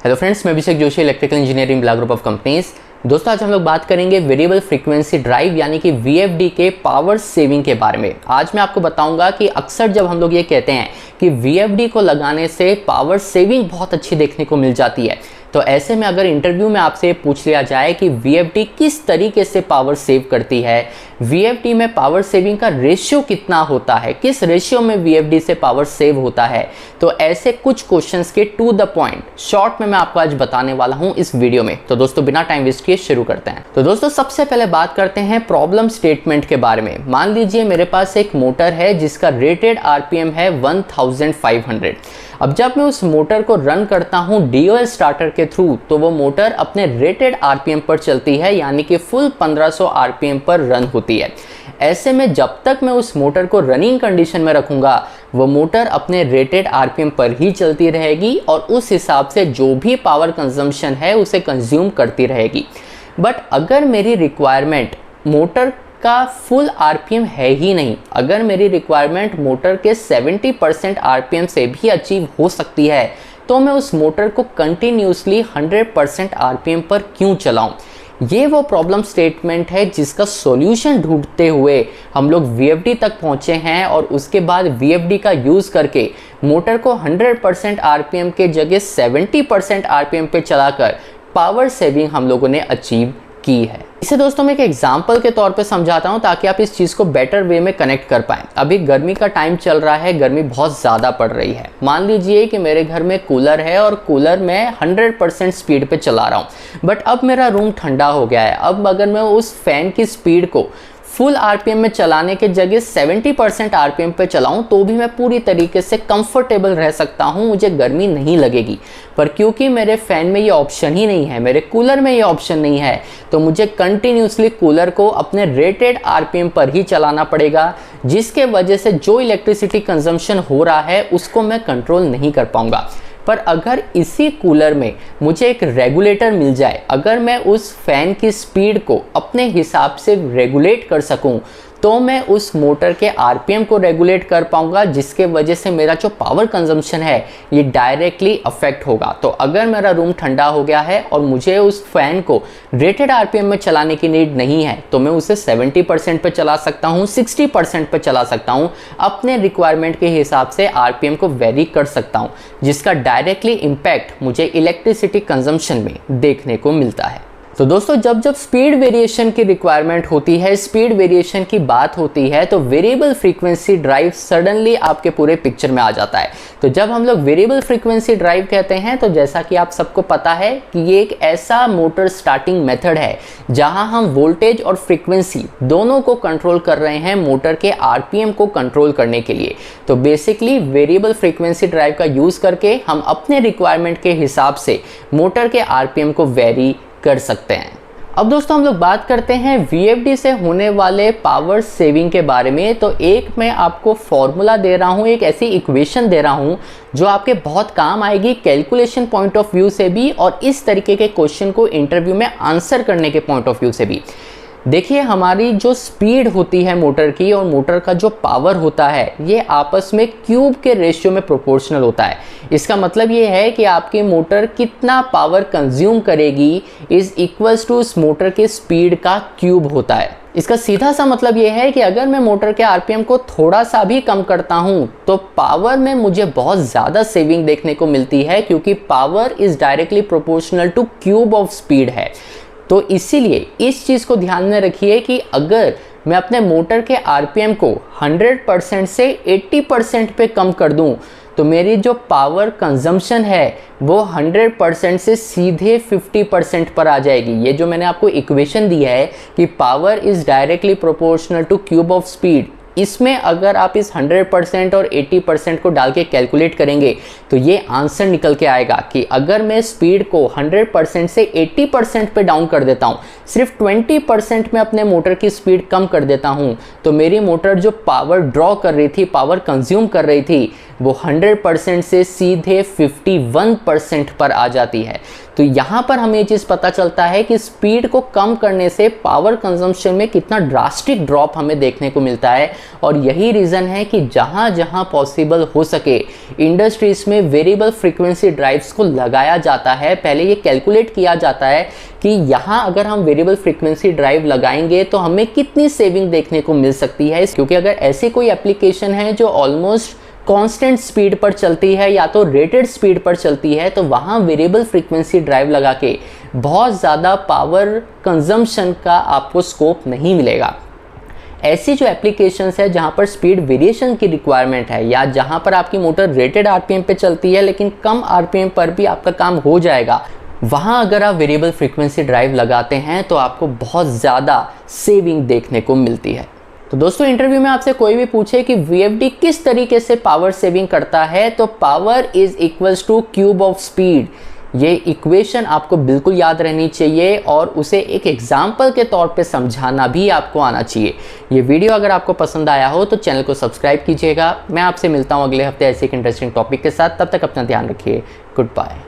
Hello friends, मैं Abhishek Joshi, electrical engineering black group of companies. दोस्तों, आज हम लोग बात करेंगे वेरिएबल फ्रीक्वेंसी ड्राइव यानी कि वीएफडी के पावर सेविंग के बारे में। आज मैं आपको बताऊंगा कि अक्सर जब हम लोग ये कहते हैं कि वीएफडी को लगाने से पावर सेविंग बहुत अच्छी देखने को मिल जाती है, तो ऐसे में अगर इंटरव्यू में आपसे पूछ लिया जाए कि वीएफडी किस तरीके से पावर सेव करती है, वीएफडी में पावर सेविंग का रेशियो कितना होता है, किस रेशियो में वीएफडी से पावर सेव होता है, तो ऐसे कुछ क्वेश्चंस के टू द पॉइंट शॉर्ट में मैं आपको आज बताने वाला हूं इस वीडियो में। तो दोस्तों, बिना टाइम वेस्ट किए शुरू करते हैं। तो दोस्तों, सबसे पहले बात करते हैं प्रॉब्लम स्टेटमेंट के बारे में। मान लीजिए मेरे पास एक मोटर है जिसका रेटेड आरपीएम है 1500। अब जब मैं उस मोटर को रन करता हूं डीओएल स्टार्टर के थ्रू, तो वो मोटर अपने रेटेड आरपीएम पर चलती है, यानी कि फुल 1500 आरपीएम पर रन होती है। ऐसे में जब तक मैं उस मोटर को रनिंग कंडीशन में रखूंगा, वो मोटर अपने रेटेड आरपीएम पर ही चलती रहेगी और उस हिसाब से जो भी पावर कंजम्पशन है उसे कंज्यूम करती रहेगी। बट अगर मेरी रिक्वायरमेंट मोटर का फुल आरपीएम है ही नहीं, अगर मेरी रिक्वायरमेंट मोटर के 70% आरपीएम से भी अचीव हो सकती है, तो मैं उस मोटर को कंटिन्यूसली 100% आरपीएम पर क्यों चलाऊं? ये वो प्रॉब्लम स्टेटमेंट है जिसका सॉल्यूशन ढूंढते हुए हम लोग वीएफडी तक पहुंचे हैं और उसके बाद वीएफडी का यूज़ करके मोटर को 100% आरपीएम के जगह 70% आरपीएम पे चलाकर पावर सेविंग हम लोगों ने अचीव की है। इसे दोस्तों मैं एक एग्जाम्पल के तौर पे समझाता हूं ताकि आप इस चीज़ को बेटर वे में कनेक्ट कर पाएं। अभी गर्मी का टाइम चल रहा है, गर्मी बहुत ज़्यादा पड़ रही है। मान लीजिए कि मेरे घर में कूलर है और कूलर मैं 100% स्पीड पे चला रहा हूं, बट अब मेरा रूम ठंडा हो गया है। अब अगर मैं उस फैन की स्पीड को फुल आरपीएम में चलाने के जगह 70% आरपीएम पे चलाऊं, तो भी मैं पूरी तरीके से कंफर्टेबल रह सकता हूं, मुझे गर्मी नहीं लगेगी। पर क्योंकि मेरे फैन में ये ऑप्शन ही नहीं है, मेरे कूलर में ये ऑप्शन नहीं है, तो मुझे कंटिन्यूसली कूलर को अपने रेटेड आरपीएम पर ही चलाना पड़ेगा, जिसके वजह से जो इलेक्ट्रिसिटी कंजम्पशन हो रहा है उसको मैं कंट्रोल नहीं कर पाऊंगा। पर अगर इसी कूलर में मुझे एक रेगुलेटर मिल जाए, अगर मैं उस फैन की स्पीड को अपने हिसाब से रेगुलेट कर सकूं, तो मैं उस मोटर के आरपीएम को रेगुलेट कर पाऊंगा, जिसके वजह से मेरा जो पावर कंजम्पशन है ये डायरेक्टली अफेक्ट होगा। तो अगर मेरा रूम ठंडा हो गया है और मुझे उस फैन को रेटेड आरपीएम में चलाने की नीड नहीं है, तो मैं उसे 70% पे चला सकता हूँ, 60% पे चला सकता हूँ, अपने रिक्वायरमेंट के हिसाब से आरपीएम को वेरी कर सकता हूँ, जिसका डायरेक्टली इम्पैक्ट मुझे इलेक्ट्रिसिटी कंजम्पशन में देखने को मिलता है। तो दोस्तों, जब स्पीड वेरिएशन की रिक्वायरमेंट होती है, स्पीड वेरिएशन की बात होती है, तो वेरिएबल फ्रीक्वेंसी ड्राइव सडनली आपके पूरे पिक्चर में आ जाता है। तो जब हम लोग वेरिएबल फ्रीक्वेंसी ड्राइव कहते हैं, तो जैसा कि आप सबको पता है कि ये एक ऐसा मोटर स्टार्टिंग मेथड है जहां हम वोल्टेज और फ्रीक्वेंसी दोनों को कंट्रोल कर रहे हैं मोटर के आरपीएम को कंट्रोल करने के लिए। तो बेसिकली वेरिएबल फ्रीक्वेंसी ड्राइव का यूज़ करके हम अपने रिक्वायरमेंट के हिसाब से मोटर के आरपीएम को वेरी कर सकते हैं। अब दोस्तों, हम लोग बात करते हैं वीएफडी से होने वाले पावर सेविंग के बारे में। तो एक मैं आपको फॉर्मूला दे रहा हूं, एक ऐसी इक्वेशन दे रहा हूं जो आपके बहुत काम आएगी कैलकुलेशन पॉइंट ऑफ व्यू से भी और इस तरीके के क्वेश्चन को इंटरव्यू में आंसर करने के पॉइंट ऑफ व्यू से भी। देखिए, हमारी जो स्पीड होती है मोटर की और मोटर का जो पावर होता है, ये आपस में क्यूब के रेशियो में प्रोपोर्शनल होता है। इसका मतलब ये है कि आपकी मोटर कितना पावर कंज्यूम करेगी इज इक्वल्स टू उस मोटर के स्पीड का क्यूब होता है। इसका सीधा सा मतलब ये है कि अगर मैं मोटर के आरपीएम को थोड़ा सा भी कम करता हूं, तो पावर में मुझे बहुत ज़्यादा सेविंग देखने को मिलती है, क्योंकि power is directly proportional two cube of speed है। तो इसीलिए इस चीज़ को ध्यान में रखिए कि अगर मैं अपने मोटर के आरपीएम को 100% से 80% पे कम कर दूं, तो मेरी जो पावर कंजम्पशन है वो 100% से सीधे 50% पर आ जाएगी। ये जो मैंने आपको इक्वेशन दी है कि power is directly proportional two cube of speed, इसमें अगर आप इस 100% और 80% को डाल के कैलकुलेट करेंगे, तो ये आंसर निकल के आएगा कि अगर मैं स्पीड को 100% से 80% पे डाउन कर देता हूँ, सिर्फ 20% में अपने मोटर की स्पीड कम कर देता हूँ, तो मेरी मोटर जो पावर ड्रॉ कर रही थी, पावर कंज्यूम कर रही थी, वो 100% से सीधे 51% पर आ जाती है। तो यहाँ पर हमें ये चीज़ पता चलता है कि स्पीड को कम करने से पावर कंजम्पशन में कितना ड्रास्टिक ड्रॉप हमें देखने को मिलता है। और यही रीज़न है कि जहाँ जहाँ पॉसिबल हो सके इंडस्ट्रीज़ में वेरिएबल फ्रीक्वेंसी ड्राइव्स को लगाया जाता है। पहले ये कैलकुलेट किया जाता है कि यहाँ अगर हम वेरिएबल फ्रीक्वेंसी ड्राइव लगाएंगे तो हमें कितनी सेविंग देखने को मिल सकती है, क्योंकि अगर ऐसी कोई एप्लीकेशन है जो ऑलमोस्ट कांस्टेंट स्पीड पर चलती है या तो रेटेड स्पीड पर चलती है, तो वहाँ वेरिएबल फ्रीक्वेंसी ड्राइव लगा के बहुत ज़्यादा पावर कंजम्पशन का आपको स्कोप नहीं मिलेगा। ऐसी जो एप्लीकेशंस है जहाँ पर स्पीड वेरिएशन की रिक्वायरमेंट है या जहाँ पर आपकी मोटर रेटेड आरपीएम पे चलती है लेकिन कम आरपीएम पर भी आपका काम हो जाएगा, वहाँ अगर आप वेरिएबल फ्रीक्वेंसी ड्राइव लगाते हैं तो आपको बहुत ज़्यादा सेविंग देखने को मिलती है। तो दोस्तों, इंटरव्यू में आपसे कोई भी पूछे कि VFD किस तरीके से पावर सेविंग करता है, तो power is equals two cube of speed, ये इक्वेशन आपको बिल्कुल याद रहनी चाहिए और उसे एक एग्जाम्पल के तौर पे समझाना भी आपको आना चाहिए। ये वीडियो अगर आपको पसंद आया हो तो चैनल को सब्सक्राइब कीजिएगा। मैं आपसे मिलता हूँ अगले हफ्ते ऐसे एक इंटरेस्टिंग टॉपिक के साथ। तब तक अपना ध्यान रखिए। Good bye.